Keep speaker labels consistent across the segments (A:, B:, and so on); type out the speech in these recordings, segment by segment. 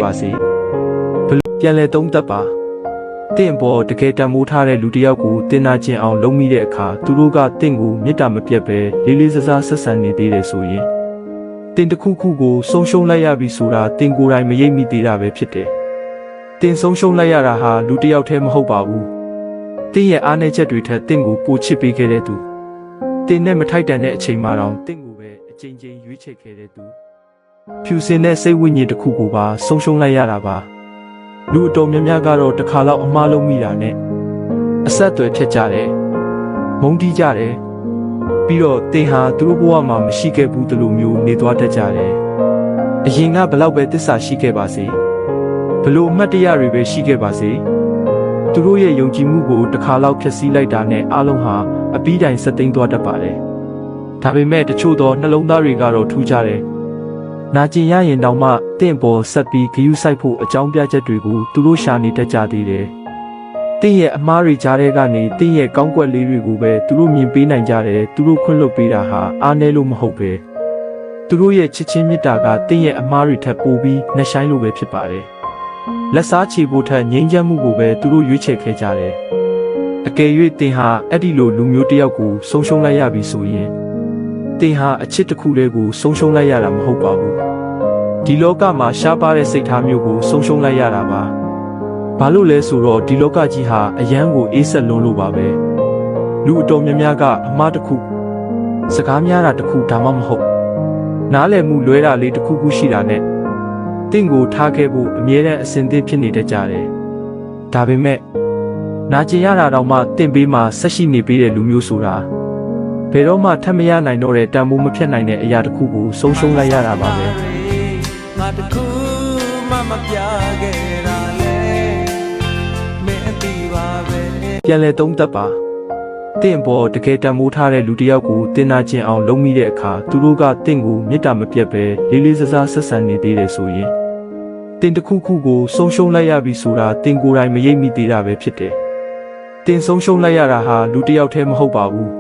A: ပါစေပြန်လဲသုံးသပ်ပါတင့်ပေါ်တကယ်တန်မိုးထားတဲ့လူတစ်ယောက်ကိုတင်နာကျင်အောင်လုပ်မိတဲ့အခါသူတို့ကတင့်ကိုမေတ္တာမပြတ်ပဲလေးလေးစားစားဆက်ဆံနေသေးတယ်ဆိုရင်တင်တစ်ခုခုကိုဆုံးရှုံးလိုက်ရပြီဆိုတာတင်ကိုယ်တိုင်မရိပ်မိသေးတာပဲဖြစ်တယ်တင်ဆုံးရှုံးလိုက်ရတာဟာလူတစ်ယောက်တည်းမဟုတ်ပါဘူးတင်ရဲ့အားနည်းချက်တွေထက်တင်ကိုပိုချစ်ပေးခဲ့တဲ့သူတင်နဲ့မထိုက်တန်တဲ့အချိန်မှတော့တင်ကိုပဲအချိန်ချင်းရွေးချယ်ခဲ့တဲ့သူဖြူစင်တဲ့စိတ်ဝိညာဉ်တစ်ခုကိုပါဆုံးရှုံးလိုက်ရတာပါလူအတော်များများကတော့တစ်ခါလောက်အမှားလုံးမိတာနဲ့အဆက်အသွယ်ဖြစ်ကြတယ်မုန်းတီးကြတယ်ပြီးတော့တင်ဟာသူတို့ဘဝမှာမရှိခဲ့ဘူးတလူမျိုးနေသွားတတ်ကြတယ်အရင်ကဘလောက်ပဲတစ္ဆာရှိခဲ့ပါစေဘလို့အမှတ်တရတွေပဲရှိခဲ့ပါစေသူတို့ရဲ့ယုံကြည်မှုကိုတစ်ခါလောက်ဖျက်ဆီးလိုက်တာနဲ့အားလုံးဟာအပြီးတိုင်ဆက်သိမ်းသွားတတ်ပါတယ်ဒါပေမဲ့တချို့သောနှလုံးသားတွေကတော့ထူးခြားတယ်နာကျင်ရရင်တောင်မှတင့်ပေါ်ဆက်ပြီးဂရုစိုက်ဖို့အကြောင်းပြချက်တွေကိုသူတို့ရှာနေတတ်ကြသေးတယ်တင့်ရဲ့အမားတွေကြားထဲကနေတင့်ရဲ့ကောင်းကွက်လေးတွေကိုပဲသူတို့မြင်ပေးနိုင်ကြတယ်သူတို့ခွင့်လွှတ်ပေးတာဟာအားနည်းလို့မဟုတ်ပဲသူတို့ရဲ့ချစ်ချင်းမေတ္တာကတင့်ရဲ့အမားတွေထက်ပိုပြီးနှဆိုင်လို့ပဲဖြစ်ပါတယ်လက်စားချေဖို့ထက်ငြိမ်းချမ်းမှုကိုပဲသူတို့ရွေးချယ်ခဲ့ကြတယ်အကယ်၍တင်ဟာအဲ့ဒီလိုလူမျိုးတစ်ယောက်ကိုဆုံးရှုံးလိုက်ရပြီဆိုရင်တင်ဟာအချစ်တစ်ခုလေးကိုဆုံးရှုံးလိုက်ရတာမဟုတ်ပါဘူးဒီလောကမှာရှားပါတဲ့စိတ်ထားမျိုးကိုဆုံးရှုံးလိုက်ရတာပါဘာလို့လဲဆိုတော့ဒီလောကကြီးဟာအယမ်းကိုအေးဆက်လွန်းလို့ပါပဲလူအတော်များများကအမှားတစ်ခုစကားများတာတစ်ခုဒါမှမဟုတ်နားလည်မှုလွဲတာလေးတစ်ခုခုရှိတာနဲ့တင့်ကိုထားခဲ့ဖို့အမြဲတမ်းအစဉ်သင့်ဖြစ်နေတတ်ကြတယ်ဒါပေမဲ့နာကျင်ရတာတော့မှတင့်ပေးမှဆက်ရှိနေပေးတဲ့လူမျိုးဆိုတာဘယ်တော့မှထပ်မရနိုင်တော့တဲ့တန်ဖိုးမဖြတ်နိုင်တဲ့အရာတစ်ခုကိုဆုံးရှုံးလိုက်ရတာပါပဲငါတခုမှမပြခဲ့တာလေမင်းအတီးပါပဲပြန်လဲသုံးသပ်ပါတင့်ပေါ်တကယ်တန်မိုးထားတဲ့လူတစ်ယောက်ကိုတင်နာကျင်အောင်လုပ်မိတဲ့အခါသူတို့ကတင့်ကိုမေတ္တာမပြတ်ပဲလေးလေးစားစားဆက်ဆံနေသေးတယ်ဆိုရင်တင်တစ်ခုခုကိုဆုံးရှုံးလိုက်ရပြီဆိုတာတင်ကိုယ်တိုင်မရိပ်မိသေးတာပဲဖြစ်တယ်တင်ဆုံးရှုံးလိုက်ရတာဟာလူတစ်ယောက်တည်းမဟုတ်ပါဘူး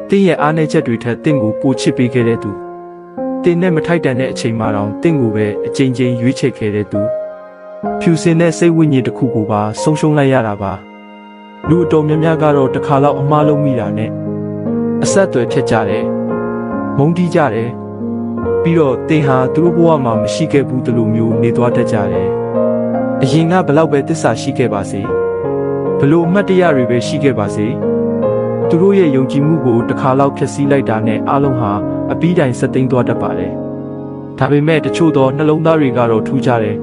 A: တင်ရဲ့အားနည်းချက်တွေထက်တင်ကိုပိုချစ်ပေးခဲ့တဲ့သူတင်နဲ့မထိုက်တန်တဲ့အချိန်မှတော့တင်ကိုပဲအချိန်ချင်းရွေးချယ်ခဲ့တဲ့သူဖြူစင်တဲ့စိတ်ဝိညာဉ်တစ်ခုကိုပါဆုံးရှုံးလိုက်ရတာပါလူအတော်များများကတော့တစ်ခါလောက်အမှားလုံးမိတာနဲ့အဆက်အသွယ်ဖြစ်ကြတယ်မုန်းတီးကြတယ်ပြီးတော့တင်ဟာသူတို့ဘဝမှာမရှိခဲ့ဘူးတလူမျိုးနေသွားတတ်ကြတယ်အရင်ကဘလောက်ပဲတစ္ဆာရှိခဲ့ပါစေဘလို့အမှတ်တရတွေပဲရှိခဲ့ပါစေသူတို့ရဲ့ယုံကြည်မှုကိုတစ်ခါလောက်ဖျက်ဆီးလိုက်တာနဲ့အားလုံးဟာအပြီးတိုင်ဆက်သိမ်းသွားတတ်ပါတယ်ဒါပေမဲ့တချို့သောနှလုံးသားတွေကတော့ထူးခြားတယ်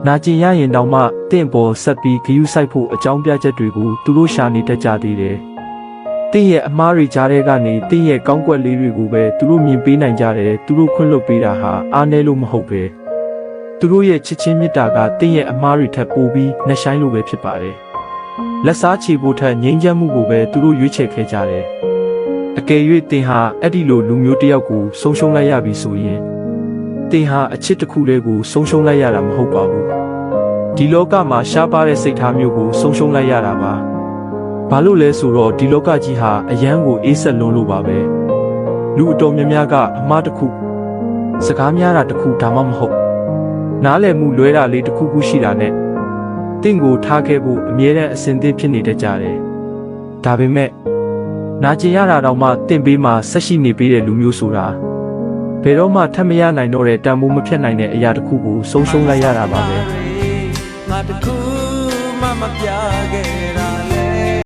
A: နာကျင်ရရင်တောင်မှတင့်ပေါ်ဆက်ပြီးဂရုစိုက်ဖို့အကြောင်းပြချက်တွေကိုသူတို့ရှာနေတတ်ကြသေးတယ်တင့်ရဲ့အမားတွေကြားထဲကနေတင့်ရဲ့ကောင်းကွက်လေးတွေကိုပဲသူတို့မြင်ပေးနိုင်ကြတယ်သူတို့ခွင့်လွှတ်ပေးတာဟာအားနည်းလို့မဟုတ်ပဲသူတို့ရဲ့ချစ်ချင်းမေတ္တာကတင့်ရဲ့အမားတွေထက်ပိုပြီးနှဆိုင်လို့ပဲဖြစ်ပါတယ်လက်စားချေဖို့ထက်ငြိမ်းချမ်းမှုကိုပဲသူတို့ရွေးချယ်ခဲ့ကြတယ်အကယ်၍တင်ဟာအဲ့ဒီလိုလူမျိုးတစ်ယောက်ကိုဆုံးရှုံးလိုက်ရပြီဆိုရင်တင်ဟာအချစ်တစ်ခုလေးကိုဆုံးရှုံးလိုက်ရတာမဟုတ်ပါဘူးဒီလောကမှာရှားပါတဲ့စိတ်ထားမျိုးကိုဆုံးရှုံးလိုက်ရတာပါဘာလို့လဲဆိုတော့ဒီလောကကြီးဟာအယမ်းကိုအေးဆက်လွန်းလို့ပါပဲလူအတော်များများကအမှားတစ်ခုစကားများတာတစ်ခုဒါမှမဟုတ်နားလည်မှုလွဲတာလေးတစ်ခုခုရှိတာနဲ့တင့်ကိုထားခဲ့ဖို့အမြဲတမ်းအစဉ်သင့်ဖြစ်နေတတ်ကြတယ်ဒါပေမဲ့နာကျင်ရတာတော့မှတင့်ပေးမှဆက်ရှိနေပေးတဲ့လူမျိုးဆိုတာဘယ်တော့မှထပ်မရနိုင်တော့တဲ့တန်ဖိုးမဖြတ်နိုင်တဲ့အရာတစ်ခုကိုဆုံးရှုံးလိုက်ရတာပါပဲငါတခုမှမပြခဲ့တာ